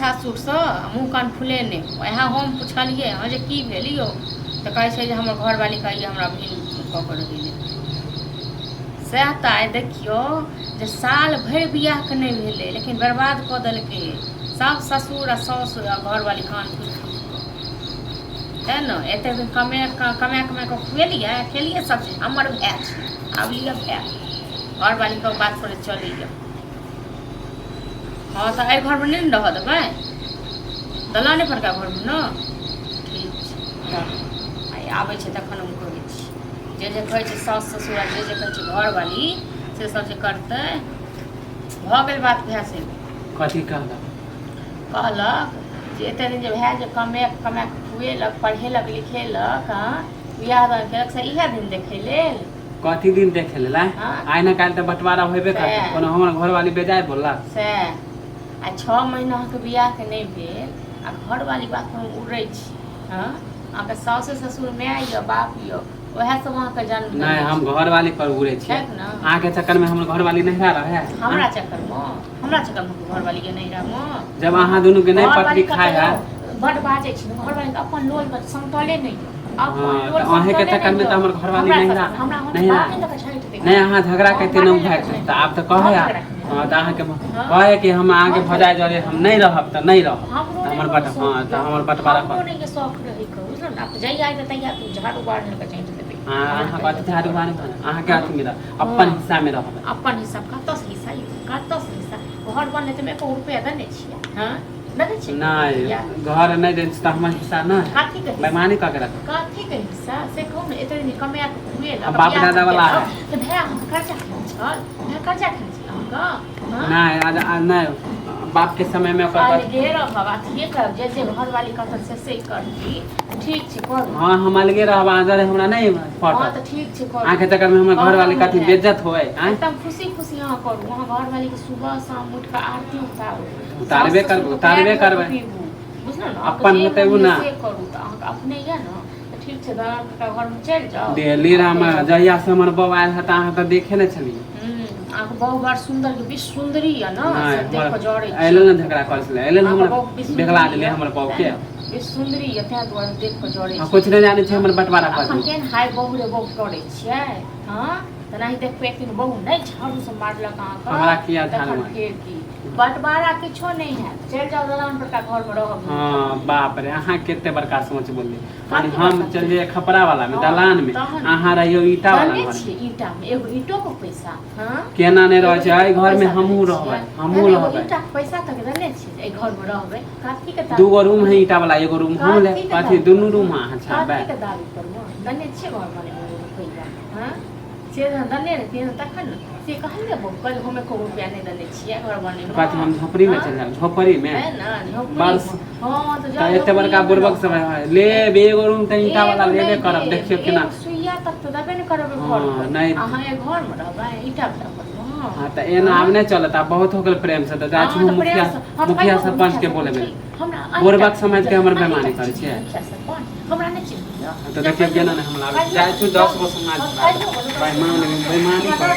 सासुर से मुँह कान फुले ने वएह हम पुछलिए हाँ जे की भेल यौ तो कहे छै जे हमर घरवाली कहिए हमरा भिन कऽ के रखिए सएह तऽ आइ देखियो जे साल भरि बियाह के नहीं भेलै लेकिन बर्बाद कऽ देलकै सब ससुर आ साउस आ घरवाली कान है न एते दिन कमे कऽ खुएलिए खेलिए सब चीज हमर भाय छै आब लिअ भाय घरवाली के बात पर चलिए हाँ तो एहि घर में नहीं रह देबै दलाने परका घर में न ठीक छै आइ आबै छै तखन हम कहै छी जे कहै छै साउस ससुर जे कहै छै घरवाली से सब जे करतै भऽ गेल बात भए से कथी कहलक जे एते दिन जे भए जे कमे खुएलक पढ़ेलक लिखेलक बियाह दान केलक से इएह दिन देखै लेल कथी दिन देखे लेल आइ न काल्हि तऽ बंटवारा होबे करतै कोनो हमर घरवाली बेजाय बोललक से आ 6 महीना के बियाह के नहीं भेल आ घरवाली बात हम उड़ै छी हाँ अहाँके साउस ससुर माय या बाप या वएह सब अहाँके जन्म नहीं हम घरवाली पर उड़े छी अहाँके चक्कर में हमर घरवाली नहीं रहे हमरा चक्कर में घरवाली के नहीं रहे जब अहाँ दुनू के नहीं पटरी खाए है बड़ बाजे छी घरवाली के अपन लोल पर संतले नहीं अहे के चक्कर में तो हमर घरवाली नहीं अहाँ झगड़ा कहते न उठाए तो आप तो कहे तो अहाँ के कहे कि हम अहाँ के भजाय जरे हम नहीं रहब त नहीं रहब हमर बट हां त हमर बटवारा पर नहीं के शौक रही बुझल न आप जाई आइ त तैया तू झाड़ू बाड़ के चाहिए देबे अहाँ बात झाड़ू बाड़ अहाँ के अथी मेरा अपन हिस्सा में रहब अपन हिस्सा कतस हिस्सा घर बनले त में 1 रुपया देने छियै हां नहीं घर नहीं दे त हमर हिस्सा न काठी के बेईमानी क के रख काठी के हिस्सा से कहू ने एते दिन कमाया के खुएल बाप दादा वाला है तो भैया हम कर्जा खेल नहीं बाप के समय में ओकर घेर बाबा ये कर जे घर वाली कतन से करती ठीक छै कर हां हम अलगे रहब आदर हमरा नहीं पड़त हां तो ठीक छै कर आके चक्कर में हमर घर वाली कथि बेइज्जत होय एकदम खुशी यहां करू वहां घर वाली के सुबह शाम उठ के आरती उतारबे करबे बुझल न अपन होते उ ना करू त अहाँ अपने या न ठीक छै दान का घर में चल जाओ दिल्ली राम जहिया से हमर बौ आयल हता अहाँ त देखे न छली आंख बहुत बड़ सुंदर के विश्व सुंदरी है ना देख के जोड़े एलन न झगड़ा करले एलन हमर बेगला देले हमर बौ के विश्व सुंदरी है त्या द्वारा देख के जोड़े कुछ नहीं जाने छै हमर बटवारा पर हम केन हाय बहु रे बहु करे छियै हां त नहीं देख पे एक दिन बहु नहीं झाड़ू से मारलक आंख हमरा किया झाड़ू बटवारा किछो नहीं है चल जाओ दलान पर का घर में रहब हां बाप रे अहाँ केते बड़का सोच बोलली माने हम चल जे खपरा वाला में दलान में अहाँ रहियो ईटा वाला घर ईटा में एगो ईटो के पैसा हां केना नहीं रह छै एई घर में हमहू रहबै ईटा के पैसा तक देने छी एई घर में रहबै काठी के दू गो रूम है ईटा वाला एगो रूम हम ले काठी दुनू रूम अहाँ छाबे काठी के दाबी करबो देने छी घर वाले रुपया हां से दने रे तखन से कहलिए वो कल हमें को रुपया नहीं देने छियै घर बने में बात हम झोपड़ी में चल जाब झोपड़ी में है ना झोपड़ी हां तो जा एते बड़का बुरबक सब ले एगो रूम त ईटा वाला लेबे करब देखियो केना सुइया तक तो देबे नहीं करब घर नहीं अहाँ ए घर में रहबै ईटा वाला हां त एना आब नहीं चलत आ बहुत हो गेल प्रेम से त जाछु मुखिया सरपंच के बोलेबे बुरबक समझ के हमर बेईमानी करे छै हमरा नहीं चिन्ह तो देखिए केना हम लाग जाय छु 10 गो समाज बेईमानी कर